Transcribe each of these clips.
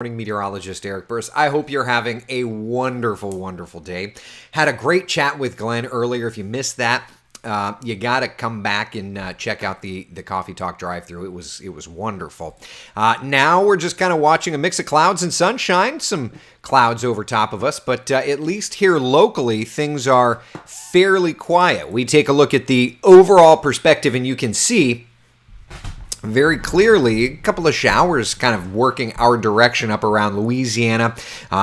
Morning meteorologist Eric Burst. I hope you're having a wonderful, wonderful day. Had a great chat with Glenn earlier. If you missed that, you got to come back and check out the Coffee Talk drive-thru. It was wonderful. Now we're just kind of watching a mix of clouds and sunshine. Some clouds over top of us, but at least here locally, things are fairly quiet. We take a look at the overall perspective, and you can see very clearly a couple of showers kind of working our direction up around Louisiana,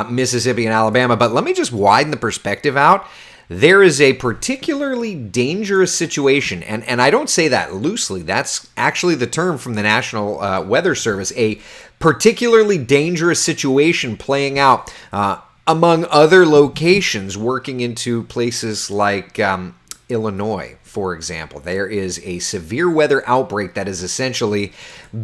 Mississippi, and Alabama. But let me just widen the perspective out. There is a particularly dangerous situation, and I don't say that loosely. That's actually the term from the National Weather Service, a particularly dangerous situation playing out among other locations, working into places like Illinois, for example. There is a severe weather outbreak that is essentially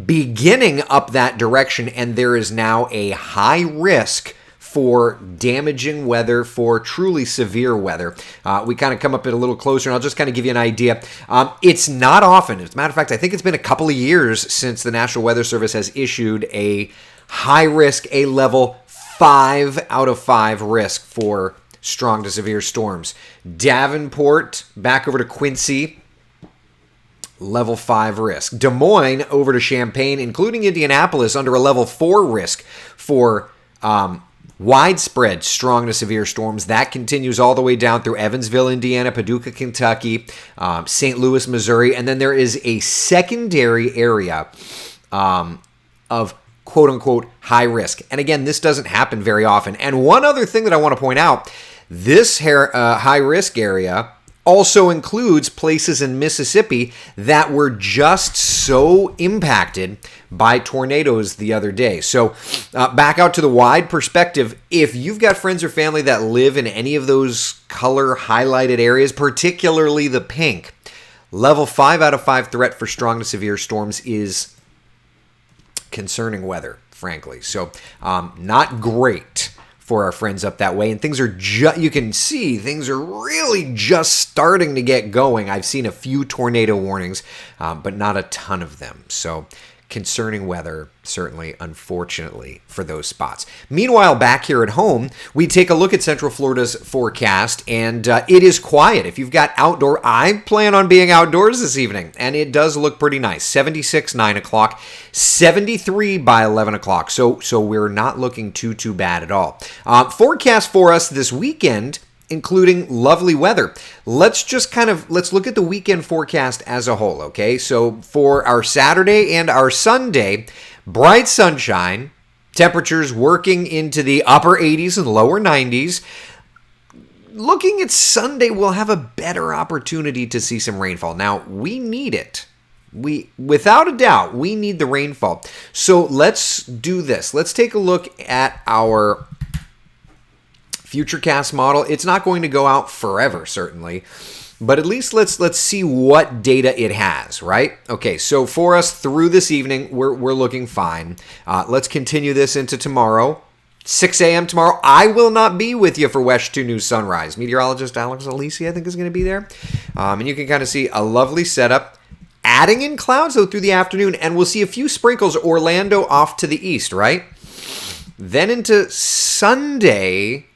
beginning up that direction, and there is now a high risk for damaging weather, for truly severe weather. We kind of come up it a little closer, and I'll just kind of give you an idea. It's not often. As a matter of fact, I think it's been a couple of years since the National Weather Service has issued a high risk, a level 5 out of 5 risk for strong to severe storms. Davenport back over to Quincy, level 5 risk. Des Moines over to Champaign, including Indianapolis, under a level 4 risk for widespread strong to severe storms. That continues all the way down through Evansville, Indiana, Paducah, Kentucky, St. Louis, Missouri, and then there is a secondary area of quote-unquote high risk. And again, this doesn't happen very often. And one other thing that I want to point out, this high-risk area also includes places in Mississippi that were just so impacted by tornadoes the other day. So back out to the wide perspective, if you've got friends or family that live in any of those color highlighted areas, particularly the pink, level 5 out of 5 threat for strong to severe storms is concerning weather, frankly. So not great for our friends up that way. And things are you can see things are really just starting to get going. I've seen a few tornado warnings, but not a ton of them. So concerning weather, certainly, unfortunately, for those spots. Meanwhile, back here at home, we take a look at Central Florida's forecast, and it is quiet. If you've got outdoor, I plan on being outdoors this evening, and it does look pretty nice. 76, 9 o'clock, 73 by 11 o'clock, so we're not looking too bad at all. Forecast for us this weekend, including lovely weather. Let's look at the weekend forecast as a whole, okay? So for our Saturday and our Sunday, bright sunshine, temperatures working into the upper 80s and lower 90s. Looking at Sunday, we'll have a better opportunity to see some rainfall. Now, we need it. Without a doubt, we need the rainfall. So let's do this. Let's take a look at our Futurecast model. It's not going to go out forever, certainly, but at least let's see what data it has, right? Okay, so for us through this evening, we're looking fine. Let's continue this into tomorrow. 6 a.m. tomorrow. I will not be with you for WESH 2 News Sunrise. Meteorologist Alex Alisi, I think, is going to be there. And you can kind of see a lovely setup. Adding in clouds, though, through the afternoon, and we'll see a few sprinkles. Orlando off to the east, right? Then into Sunday,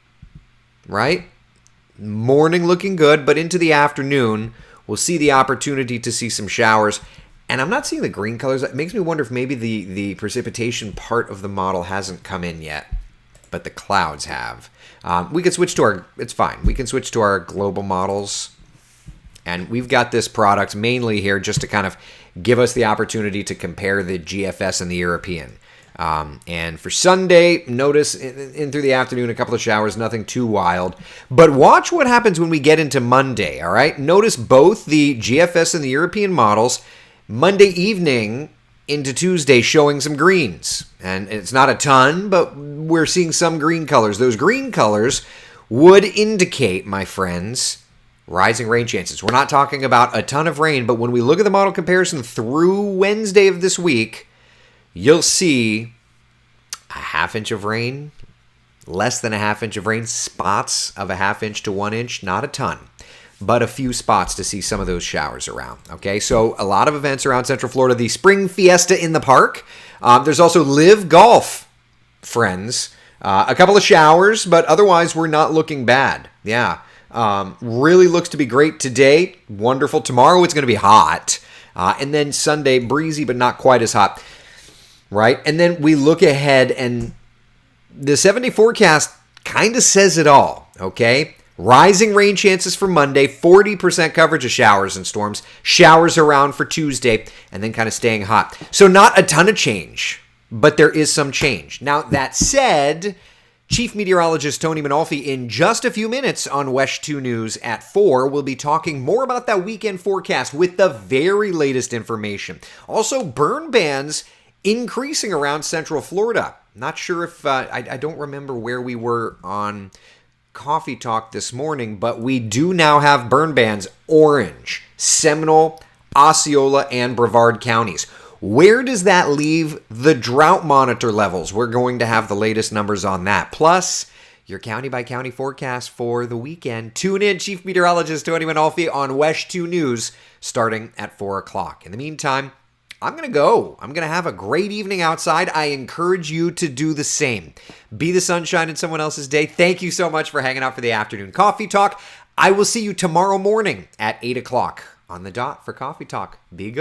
right? Morning looking good, but into the afternoon, we'll see the opportunity to see some showers. And I'm not seeing the green colors. It makes me wonder if maybe the precipitation part of the model hasn't come in yet, but the clouds have. We can switch to it's fine. We can switch to our global models. And we've got this product mainly here just to kind of give us the opportunity to compare the GFS and the European. And for Sunday, notice in through the afternoon, a couple of showers, nothing too wild. But watch what happens when we get into Monday, all right? Notice both the GFS and the European models, Monday evening into Tuesday, showing some greens. And it's not a ton, but we're seeing some green colors. Those green colors would indicate, my friends, rising rain chances. We're not talking about a ton of rain, but when we look at the model comparison through Wednesday of this week, you'll see a half inch of rain, less than a half inch of rain, spots of a half inch to 1 inch, not a ton, but a few spots to see some of those showers around. Okay, so a lot of events around Central Florida. The Spring Fiesta in the park. There's also Live Golf friends. A couple of showers, but otherwise we're not looking bad. Yeah. Really looks to be great today. Wonderful. Tomorrow it's going to be hot. And then Sunday, breezy, but not quite as hot. Right? And then we look ahead, and the 7-day forecast kind of says it all. Okay? Rising rain chances for Monday, 40% coverage of showers and storms. Showers around for Tuesday, and then kind of staying hot. So not a ton of change, but there is some change. Now, that said, Chief Meteorologist Tony Manolfi in just a few minutes on WESH 2 News at 4 will be talking more about that weekend forecast with the very latest information. Also, burn bans increasing around Central Florida. Not sure if, I don't remember where we were on Coffee Talk this morning, but we do now have burn bans orange, Seminole, Osceola, and Brevard counties. Where does that leave the drought monitor levels? We're going to have the latest numbers on that. Plus, your county by county forecast for the weekend. Tune in, Chief Meteorologist Tony Manolfi on WESH 2 News starting at 4 o'clock. In the meantime, I'm going to go. I'm going to have a great evening outside. I encourage you to do the same. Be the sunshine in someone else's day. Thank you so much for hanging out for the afternoon Coffee Talk. I will see you tomorrow morning at 8 o'clock on the dot for Coffee Talk. Be good.